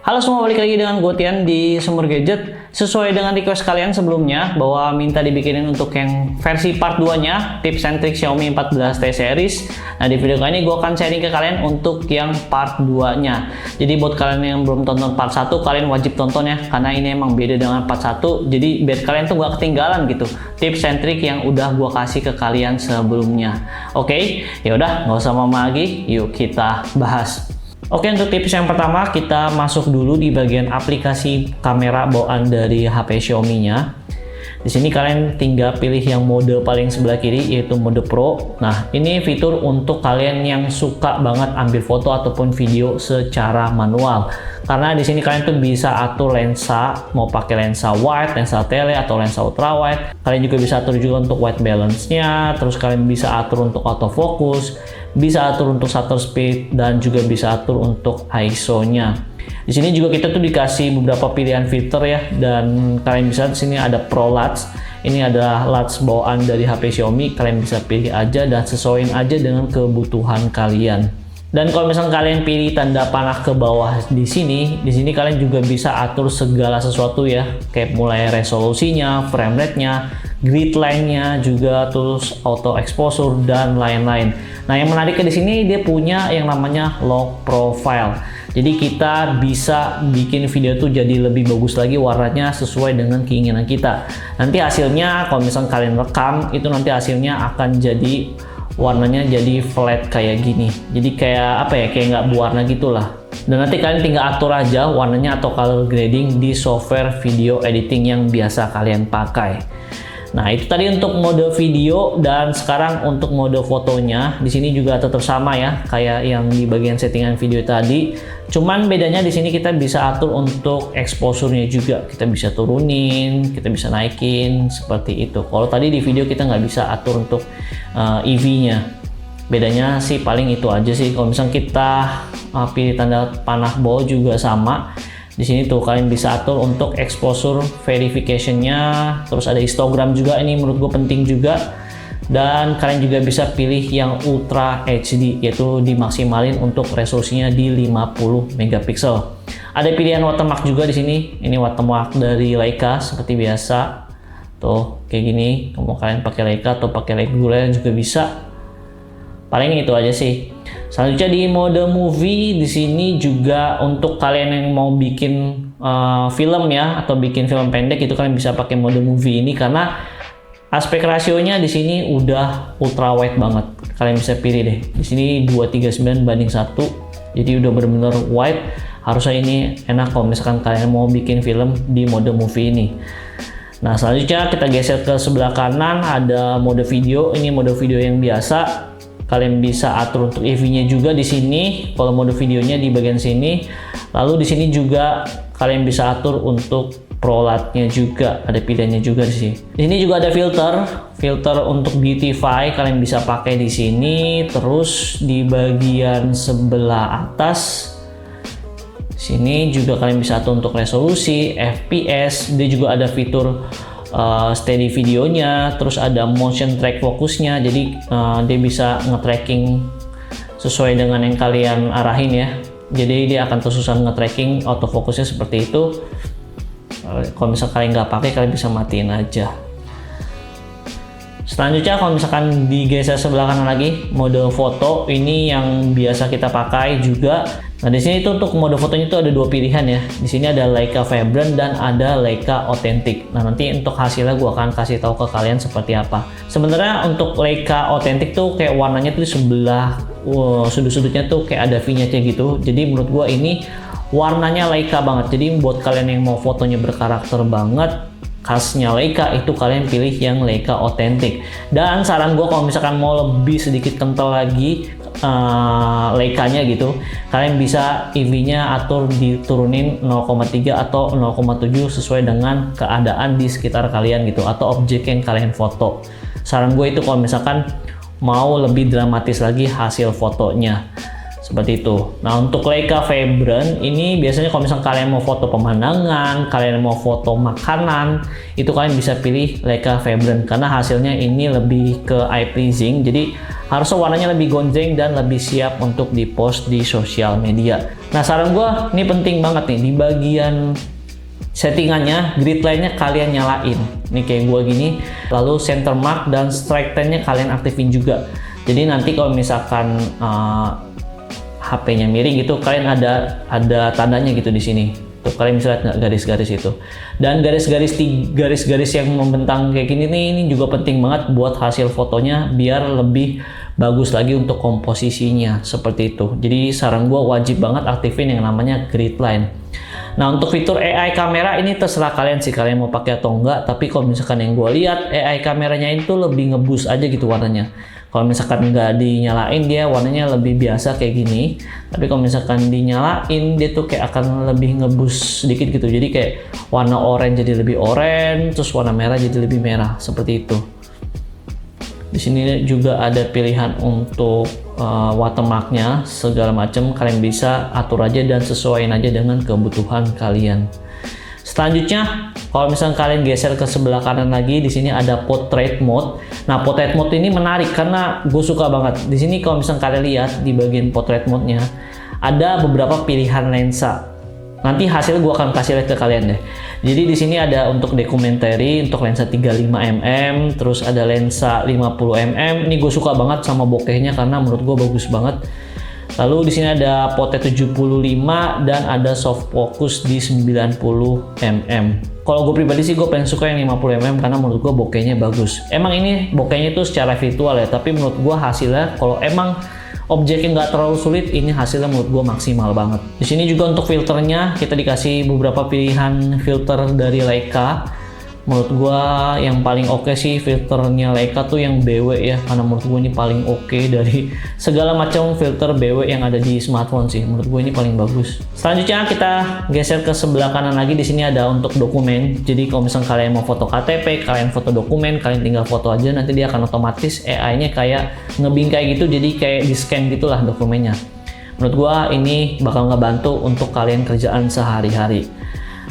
Halo semua, balik lagi dengan gue Tian di Sumber Gadget. Sesuai dengan request kalian sebelumnya bahwa minta dibikinin untuk yang versi part 2-nya tips and trick Xiaomi 14T series. Nah, di video kali ini gue akan sharing ke kalian untuk yang part 2-nya. Jadi buat kalian yang belum tonton part 1, kalian wajib tonton ya, karena ini emang beda dengan part 1. Jadi biar kalian tuh gak ketinggalan gitu tips and trick yang udah gue kasih ke kalian sebelumnya. Oke, yaudah nggak usah lama lagi, yuk kita bahas. Oke, untuk tips yang pertama kita masuk dulu di bagian aplikasi kamera bawaan dari HP Xiaomi-nya. Di sini kalian tinggal pilih yang mode paling sebelah kiri, yaitu mode Pro. Nah, ini fitur untuk kalian yang suka banget ambil foto ataupun video secara manual. Karena di sini kalian tuh bisa atur lensa, mau pakai lensa wide, lensa tele, atau lensa ultra wide. Kalian juga bisa atur juga untuk white balance-nya, terus kalian bisa atur untuk autofocus, bisa atur untuk shutter speed, dan juga bisa atur untuk ISO-nya. Di sini juga kita tuh dikasih beberapa pilihan fitur ya, dan kalian bisa di sini ada Pro LUTs. Ini adalah LUTs bawaan dari HP Xiaomi. Kalian bisa pilih aja dan sesuaiin aja dengan kebutuhan kalian. Dan kalau misalnya kalian pilih tanda panah ke bawah di sini kalian juga bisa atur segala sesuatu ya, kayak mulai resolusinya, frame rate-nya, grid line-nya, juga terus auto exposure dan lain-lain. Nah, yang menariknya di sini dia punya yang namanya lock profile. Jadi kita bisa bikin video tuh jadi lebih bagus lagi warnanya sesuai dengan keinginan kita. Nanti hasilnya kalau misalnya kalian rekam itu nanti hasilnya akan jadi warnanya jadi flat kayak gini. Jadi kayak apa ya? Kayak nggak berwarna gitulah. Dan nanti kalian tinggal atur aja warnanya atau color grading di software video editing yang biasa kalian pakai. Nah, itu tadi untuk mode video, dan sekarang untuk mode fotonya di sini juga tetap sama ya, kayak yang di bagian settingan video tadi. Cuman bedanya di sini kita bisa atur untuk exposure-nya juga. Kita bisa turunin, kita bisa naikin seperti itu. Kalau tadi di video kita nggak bisa atur untuk EV-nya. Bedanya sih paling itu aja sih. Kalau misalnya kita pilih tanda panah bawah juga sama. Di sini tuh kalian bisa atur untuk exposure verification-nya, terus ada histogram juga, ini menurut gue penting juga. Dan kalian juga bisa pilih yang Ultra HD, yaitu dimaksimalin untuk resolusinya di 50 megapiksel. Ada pilihan watermark juga di sini. Ini watermark dari Leica seperti biasa. Tuh kayak gini. Mau kalian pakai Leica atau pakai reguler juga bisa. Paling itu aja sih. Selanjutnya di mode movie, di sini juga untuk kalian yang mau bikin film ya, atau bikin film pendek, itu kalian bisa pakai mode movie ini karena aspek rasionya di sini udah ultra wide banget. Kalian bisa pilih deh. Di sini 2:1. Jadi udah bener-bener wide. Harusnya ini enak kalau misalkan kalian mau bikin film di mode movie ini. Nah, selanjutnya kita geser ke sebelah kanan, ada mode video. Ini mode video yang biasa. Kalian bisa atur untuk EV-nya juga di sini. Kalau mode videonya di bagian sini. Lalu di sini juga kalian bisa atur untuk Pro LUT-nya juga. Ada pilihannya juga di sini. Di sini juga ada filter untuk beautify. Kalian bisa pakai di sini. Terus di bagian sebelah atas sini juga kalian bisa atur untuk resolusi, FPS. Dia juga ada fitur steady videonya, terus ada motion track fokusnya, jadi dia bisa nge-tracking sesuai dengan yang kalian arahin ya. Jadi dia akan terus-terusan nge-tracking autofokusnya seperti itu. Kalau misalkan kalian nggak pakai, kalian bisa matiin aja. Selanjutnya kalau misalkan digeser sebelah kanan lagi, mode foto ini yang biasa kita pakai juga. Nah, di sini tuh untuk mode fotonya itu ada dua pilihan ya. Di sini ada Leica Vibrant dan ada Leica Authentic. Nah, nanti untuk hasilnya gue akan kasih tahu ke kalian seperti apa. Sebenarnya untuk Leica Authentic tuh kayak warnanya tuh di sebelah sudut-sudutnya tuh kayak ada vignette gitu. Jadi menurut gue ini warnanya Leica banget. Jadi buat kalian yang mau fotonya berkarakter banget, khasnya Leica, itu kalian pilih yang Leica Authentic. Dan saran gue kalau misalkan mau lebih sedikit kental lagi Leica-nya gitu, kalian bisa EV-nya atur diturunin 0,3 atau 0,7 sesuai dengan keadaan di sekitar kalian gitu, atau objek yang kalian foto. Saran gue itu kalau misalkan mau lebih dramatis lagi hasil fotonya. Seperti itu. Nah, untuk Leica Vibrant ini biasanya kalau misalnya kalian mau foto pemandangan, kalian mau foto makanan, itu kalian bisa pilih Leica Vibrant karena hasilnya ini lebih ke eye pleasing. Jadi harusnya warnanya lebih gonjreng dan lebih siap untuk dipost di sosial media. Nah, saran gue ini penting banget nih, di bagian settingannya, grid line-nya kalian nyalain. Ini kayak gue gini, lalu center mark dan strike time-nya kalian aktifin juga. Jadi nanti kalau misalkan HP-nya miring gitu, kalian ada tandanya gitu di sini. Tuh, kalian bisa lihat nggak garis-garis itu. Dan garis-garis yang membentang kayak gini nih, ini juga penting banget buat hasil fotonya biar lebih bagus lagi untuk komposisinya, seperti itu. Jadi saran gue wajib banget aktifin yang namanya grid line. Nah, untuk fitur AI kamera ini terserah kalian sih, kalian mau pakai atau enggak. Tapi kalau misalkan yang gue lihat, AI kameranya itu lebih ngebus aja gitu warnanya. Kalau misalkan nggak dinyalain, dia warnanya lebih biasa kayak gini. Tapi kalau misalkan dinyalain, dia tuh kayak akan lebih ngebus sedikit gitu. Jadi kayak warna oranye jadi lebih oranye, terus warna merah jadi lebih merah, seperti itu. Di sini juga ada pilihan untuk watermarknya segala macam, kalian bisa atur aja dan sesuaiin aja dengan kebutuhan kalian. Selanjutnya, kalau misalnya kalian geser ke sebelah kanan lagi, di sini ada portrait mode. Nah, portrait mode ini menarik karena gue suka banget. Di sini kalau misalnya kalian lihat di bagian portrait mode-nya ada beberapa pilihan lensa. Nanti hasil gue akan kasih lihat ke kalian deh. Jadi di sini ada untuk documentary, untuk lensa 35mm, terus ada lensa 50mm. Ini gue suka banget sama bokehnya karena menurut gue bagus banget. Lalu di sini ada potret 75 dan ada soft focus di 90mm. Kalau gue pribadi sih gue paling suka yang 50mm karena menurut gue bokehnya bagus. Emang ini bokehnya itu secara virtual ya, tapi menurut gue hasilnya kalau emang objeknya nggak terlalu sulit, ini hasilnya menurut gue maksimal banget. Di sini juga untuk filternya kita dikasih beberapa pilihan filter dari Leica. Menurut gue yang paling oke sih filternya Leica tuh yang BW ya, karena menurut gue ini paling oke dari segala macam filter BW yang ada di smartphone sih. Menurut gue ini paling bagus. Selanjutnya kita geser ke sebelah kanan lagi. Di sini ada untuk dokumen. Jadi kalau misalnya kalian mau foto KTP, kalian foto dokumen, kalian tinggal foto aja, nanti dia akan otomatis AI-nya kayak ngebingkai gitu, jadi kayak di scan gitulah dokumennya. Menurut gua ini bakal ngebantu untuk kalian kerjaan sehari-hari.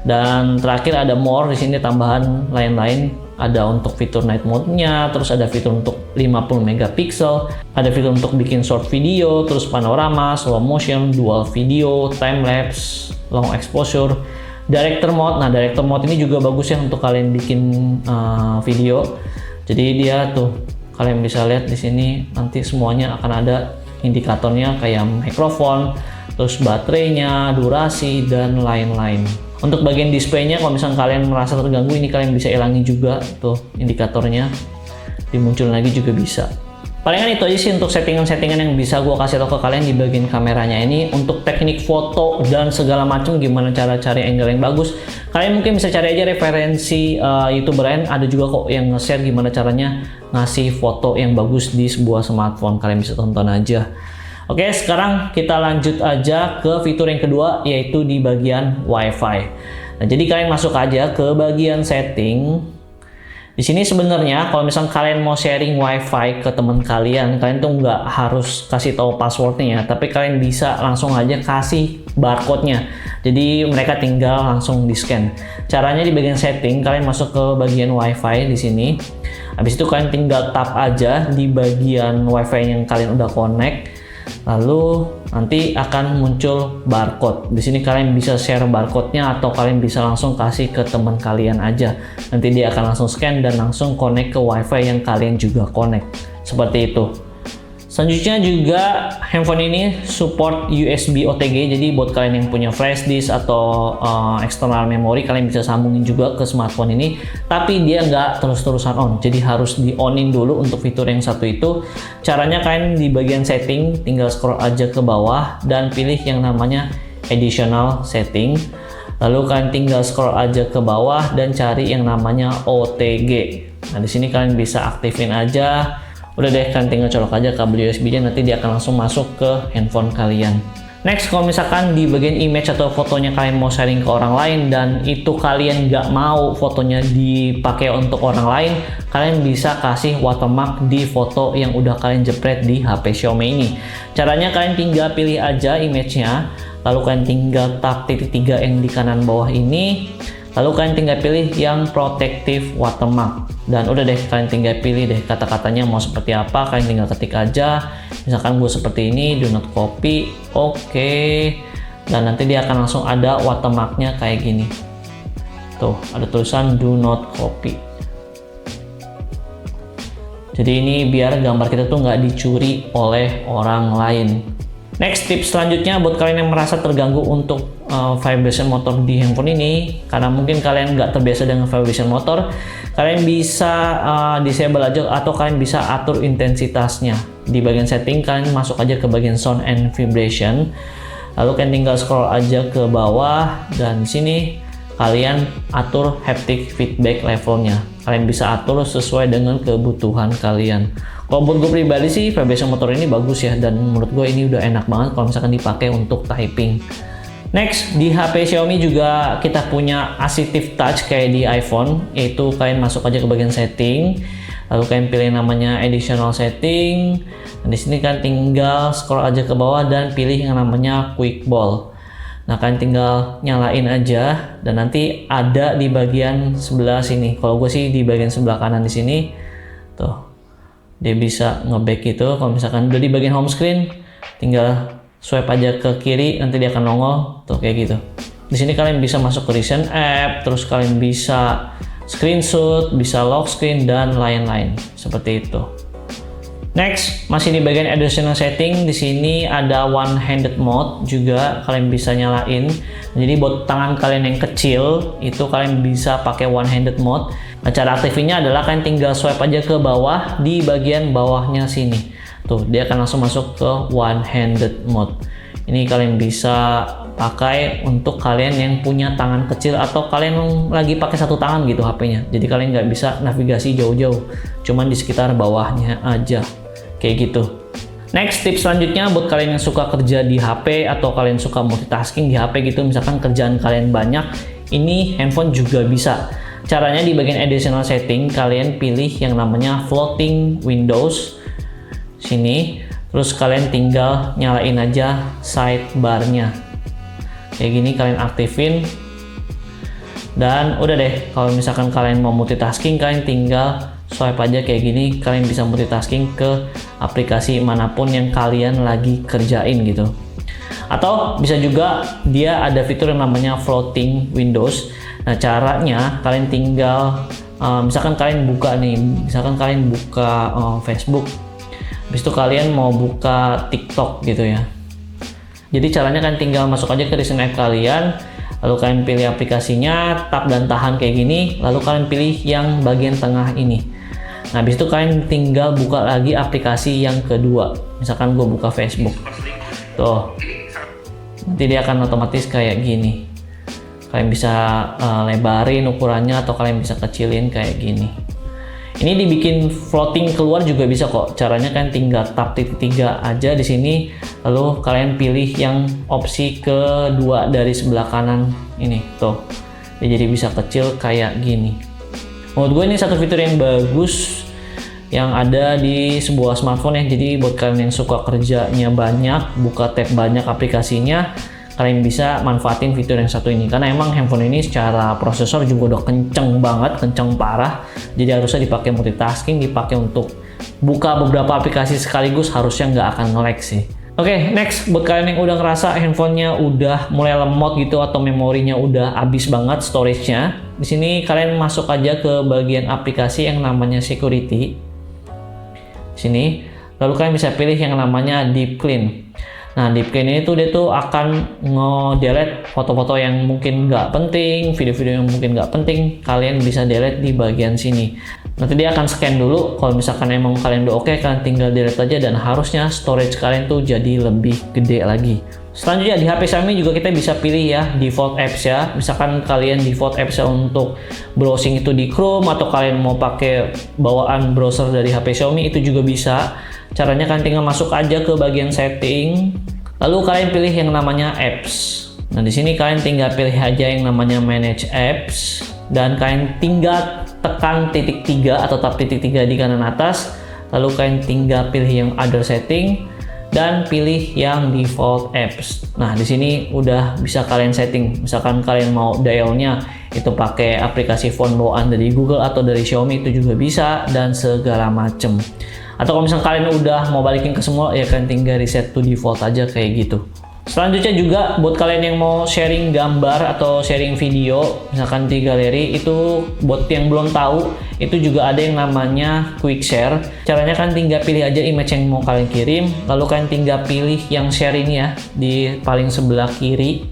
Dan terakhir ada more, di sini tambahan lain-lain, ada untuk fitur night mode-nya, terus ada fitur untuk 50 megapiksel, ada fitur untuk bikin short video, terus panorama, slow motion, dual video, time lapse, long exposure, director mode. Nah, director mode ini juga bagus ya untuk kalian bikin video. Jadi dia tuh kalian bisa lihat di sini nanti semuanya akan ada indikatornya kayak mikrofon, terus baterainya, durasi, dan lain-lain. Untuk bagian displaynya, kalau misalnya kalian merasa terganggu, ini kalian bisa hilangin juga tuh indikatornya, dimunculin lagi juga bisa. Palingan itu aja sih untuk settingan-settingan yang bisa gue kasih tau ke kalian di bagian kameranya ini. Untuk teknik foto dan segala macam, gimana cara cari angle yang bagus, kalian mungkin bisa cari aja referensi YouTuber lain. Ada juga kok yang nge-share gimana caranya ngasih foto yang bagus di sebuah smartphone, kalian bisa tonton aja. Oke, sekarang kita lanjut aja ke fitur yang kedua, yaitu di bagian WiFi. Nah, jadi kalian masuk aja ke bagian setting. Di sini sebenarnya kalau misalnya kalian mau sharing WiFi ke teman kalian tuh nggak harus kasih tahu passwordnya ya, tapi kalian bisa langsung aja kasih barcode-nya. Jadi mereka tinggal langsung di-scan. Caranya di bagian setting, kalian masuk ke bagian WiFi di sini. Habis itu kalian tinggal tap aja di bagian WiFi yang kalian udah connect. Lalu nanti akan muncul barcode. Di sini kalian bisa share barcode-nya atau kalian bisa langsung kasih ke teman kalian aja. Nanti dia akan langsung scan dan langsung connect ke WiFi yang kalian juga connect. Seperti itu. Selanjutnya juga handphone ini support USB OTG. Jadi buat kalian yang punya flash disk atau external memory, kalian bisa sambungin juga ke smartphone ini. Tapi dia nggak terus-terusan on. Jadi harus di-onin dulu untuk fitur yang satu itu. Caranya kalian di bagian setting tinggal scroll aja ke bawah dan pilih yang namanya additional setting. Lalu kalian tinggal scroll aja ke bawah dan cari yang namanya OTG. Nah, di sini kalian bisa aktifin aja. Udah deh, kalian tinggal colok aja kabel USB-nya, nanti dia akan langsung masuk ke handphone kalian. Next, kalau misalkan di bagian image atau fotonya kalian mau sharing ke orang lain dan itu kalian nggak mau fotonya dipakai untuk orang lain, kalian bisa kasih watermark di foto yang udah kalian jepret di HP Xiaomi ini. Caranya kalian tinggal pilih aja image-nya, lalu kalian tinggal tap titik 3 yang di kanan bawah ini, lalu kalian tinggal pilih yang protective watermark. Dan udah deh, kalian tinggal pilih deh kata-katanya mau seperti apa, kalian tinggal ketik aja. Misalkan gue seperti ini, do not copy, oke. dan nanti dia akan langsung ada watermarknya kayak gini. Tuh, ada tulisan do not copy. Jadi ini biar gambar kita tuh nggak dicuri oleh orang lain. Next, tips selanjutnya buat kalian yang merasa terganggu untuk vibration motor di handphone ini, karena mungkin kalian nggak terbiasa dengan vibration motor, kalian bisa disable aja atau kalian bisa atur intensitasnya. Di bagian setting kalian masuk aja ke bagian sound and vibration, lalu kalian tinggal scroll aja ke bawah dan di sini kalian atur haptic feedback levelnya. Kalian bisa atur sesuai dengan kebutuhan kalian. Kalau buat gue pribadi sih vibration motor ini bagus ya, dan menurut gue ini udah enak banget kalau misalkan dipakai untuk typing. Next, di HP Xiaomi juga kita punya assistive touch kayak di iPhone, yaitu kalian masuk aja ke bagian setting, lalu kalian pilih namanya additional setting. Dan di sini kan tinggal scroll aja ke bawah dan pilih yang namanya quick ball. Nah, kalian tinggal nyalain aja dan nanti ada di bagian sebelah sini. Kalau gue sih di bagian sebelah kanan di sini. Tuh. Dia bisa nge-back gitu. Kalau misalkan udah di bagian home screen, tinggal swipe aja ke kiri, nanti dia akan nongol. Tuh, kayak gitu. Di sini kalian bisa masuk ke recent app, terus kalian bisa screenshot, bisa lock screen dan lain-lain. Seperti itu. Next, masih di bagian additional setting, di sini ada one-handed mode juga kalian bisa nyalain. Jadi buat tangan kalian yang kecil itu kalian bisa pakai one-handed mode. Nah, cara aktifinnya adalah kalian tinggal swipe aja ke bawah di bagian bawahnya sini. Tuh, dia akan langsung masuk ke one-handed mode. Ini kalian bisa pakai untuk kalian yang punya tangan kecil atau kalian yang lagi pakai satu tangan gitu HP-nya. Jadi kalian nggak bisa navigasi jauh-jauh, cuman di sekitar bawahnya aja. Kayak gitu. Next, tips selanjutnya buat kalian yang suka kerja di HP atau kalian suka multitasking di HP gitu, misalkan kerjaan kalian banyak, ini handphone juga bisa. Caranya di bagian additional setting, kalian pilih yang namanya floating windows. Sini, terus kalian tinggal nyalain aja sidebar-nya. Kayak gini kalian aktifin. Dan udah deh, kalau misalkan kalian mau multitasking, kalian tinggal swipe aja kayak gini, kalian bisa multitasking ke aplikasi manapun yang kalian lagi kerjain gitu. Atau bisa juga dia ada fitur yang namanya floating windows. Nah, caranya kalian tinggal misalkan kalian buka nih, misalkan kalian buka Facebook, habis itu kalian mau buka TikTok gitu ya. Jadi caranya kalian tinggal masuk aja ke recent app kalian, lalu kalian pilih aplikasinya, tap dan tahan kayak gini, lalu kalian pilih yang bagian tengah ini. Nah, habis itu kalian tinggal buka lagi aplikasi yang kedua. Misalkan gue buka Facebook. Tuh. Nanti dia akan otomatis kayak gini. Kalian bisa lebarin ukurannya atau kalian bisa kecilin kayak gini. Ini dibikin floating keluar juga bisa kok. Caranya kan tinggal tap titik 3 aja di sini, lalu kalian pilih yang opsi kedua dari sebelah kanan ini. Tuh. Dia jadi bisa kecil kayak gini. Menurut gue ini satu fitur yang bagus yang ada di sebuah smartphone ya. Jadi buat kalian yang suka kerjanya banyak, buka tab banyak aplikasinya, kalian bisa manfaatin fitur yang satu ini. Karena emang handphone ini secara prosesor juga udah kenceng banget, kenceng parah. Jadi harusnya dipakai multitasking, dipakai untuk buka beberapa aplikasi sekaligus, harusnya nggak akan nge-lag sih. Oke, next buat kalian yang udah ngerasa handphonenya udah mulai lemot gitu atau memorinya udah habis banget storage-nya, di sini kalian masuk aja ke bagian aplikasi yang namanya security. Sini, lalu kalian bisa pilih yang namanya deep clean. Nah, deep clean ini tuh dia tuh akan nge-delete foto-foto yang mungkin nggak penting, video-video yang mungkin nggak penting, kalian bisa delete di bagian sini. Nanti dia akan scan dulu, kalau misalkan emang kalian udah oke, kalian tinggal delete aja dan harusnya storage kalian tuh jadi lebih gede lagi. Selanjutnya di HP Xiaomi juga kita bisa pilih ya default apps ya. Misalkan kalian default apps ya untuk browsing itu di Chrome, atau kalian mau pakai bawaan browser dari HP Xiaomi itu juga bisa. Caranya kalian tinggal masuk aja ke bagian setting, lalu kalian pilih yang namanya apps. Nah, di sini kalian tinggal pilih aja yang namanya manage apps dan kalian tinggal tekan titik 3 atau tap titik 3 di kanan atas, lalu kalian tinggal pilih yang other setting dan pilih yang default apps. Nah, di sini udah bisa kalian setting. Misalkan kalian mau dialnya itu pakai aplikasi phone bawaan dari Google atau dari Xiaomi itu juga bisa dan segala macem. Atau kalau misalkan kalian udah mau balikin ke semua, ya kalian tinggal reset to default aja kayak gitu. Selanjutnya juga buat kalian yang mau sharing gambar atau sharing video misalkan di galeri, itu buat yang belum tahu itu juga ada yang namanya quick share. Caranya kan tinggal pilih aja image yang mau kalian kirim, lalu kalian tinggal pilih yang share ini ya di paling sebelah kiri,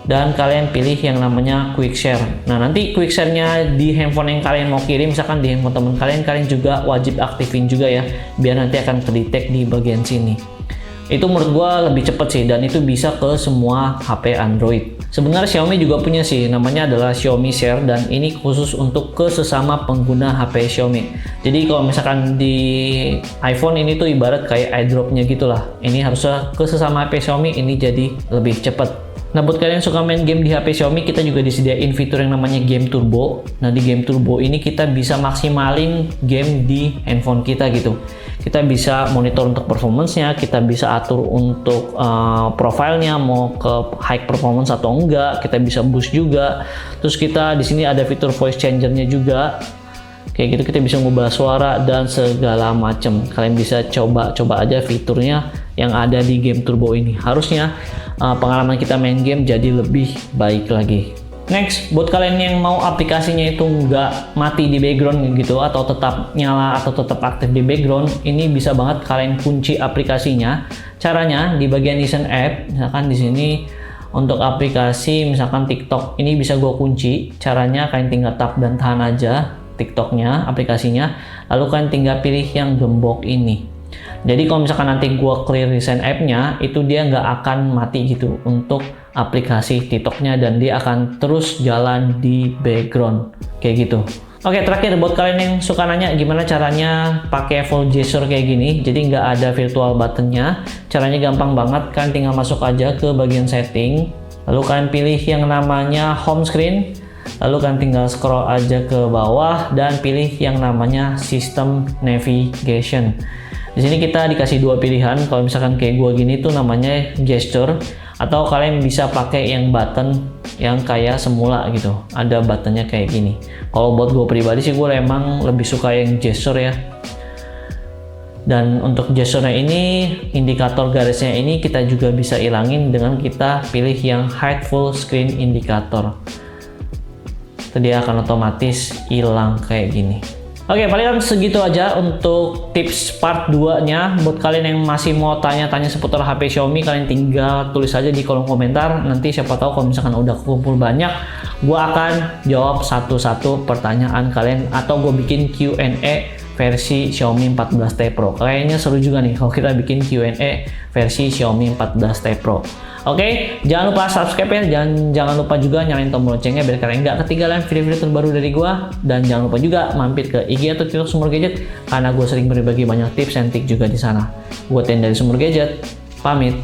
dan kalian pilih yang namanya quick share. Nah, nanti quick share-nya di handphone yang kalian mau kirim, misalkan di handphone teman kalian juga wajib aktifin juga ya, biar nanti akan kedetek di bagian sini. Itu menurut gua lebih cepet sih, dan itu bisa ke semua HP Android. Sebenarnya Xiaomi juga punya sih, namanya adalah Xiaomi Share, dan ini khusus untuk ke sesama pengguna HP Xiaomi. Jadi kalau misalkan di iPhone ini tuh ibarat kayak airdrop-nya gitulah. Ini harusnya ke sesama HP Xiaomi ini jadi lebih cepet. Nah, buat kalian yang suka main game di HP Xiaomi, kita juga disediain fitur yang namanya Game Turbo. Nah, di Game Turbo ini kita bisa maksimalin game di handphone kita gitu. Kita bisa monitor untuk performance-nya, kita bisa atur untuk profilnya mau ke high performance atau enggak, kita bisa boost juga. Terus kita di sini ada fitur voice changer-nya juga. Kayak gitu, kita bisa ngubah suara dan segala macam. Kalian bisa coba aja fiturnya yang ada di Game Turbo ini. Harusnya pengalaman kita main game jadi lebih baik lagi. Next, buat kalian yang mau aplikasinya itu nggak mati di background gitu, atau tetap nyala atau tetap aktif di background, ini bisa banget kalian kunci aplikasinya. Caranya di bagian Recent App, misalkan di sini untuk aplikasi misalkan TikTok, ini bisa gue kunci. Caranya kalian tinggal tap dan tahan aja TikToknya, aplikasinya, lalu kalian tinggal pilih yang gembok ini. Jadi kalau misalkan nanti gua clear Recent App-nya, itu dia nggak akan mati gitu untuk aplikasi TikTok-nya, dan dia akan terus jalan di background kayak gitu. Oke, terakhir buat kalian yang suka nanya gimana caranya pakai full gesture kayak gini, jadi nggak ada virtual button-nya. Caranya gampang banget, kalian tinggal masuk aja ke bagian setting, lalu kalian pilih yang namanya home screen, lalu kalian tinggal scroll aja ke bawah dan pilih yang namanya system navigation. Di sini kita dikasih dua pilihan. Kalau misalkan kayak gua gini tuh namanya gesture, atau kalian bisa pakai yang button yang kayak semula gitu. Ada buttonnya kayak gini. Kalau buat gua pribadi sih, gua emang lebih suka yang gesture ya. Dan untuk gesture-nya ini, indikator garisnya ini kita juga bisa ilangin dengan kita pilih yang hide full screen indicator. Dia akan otomatis hilang kayak gini. Oke, palingan segitu aja untuk tips part 2-nya. Buat kalian yang masih mau tanya-tanya seputar HP Xiaomi, kalian tinggal tulis aja di kolom komentar. Nanti siapa tahu kalau misalkan udah kumpul banyak, gua akan jawab satu-satu pertanyaan kalian, atau gue bikin Q&A versi Xiaomi 14T Pro. Kayaknya seru juga nih kalau kita bikin Q&A versi Xiaomi 14T Pro. Oke, jangan lupa subscribe ya, jangan lupa juga nyalain tombol loncengnya biar kalian nggak ketinggalan video-video terbaru dari gua, dan jangan lupa juga mampir ke IG atau TikTok Sumur Gadget karena gue sering berbagi banyak tips and trik juga di sana. Gua Tian dari Sumur Gadget, pamit.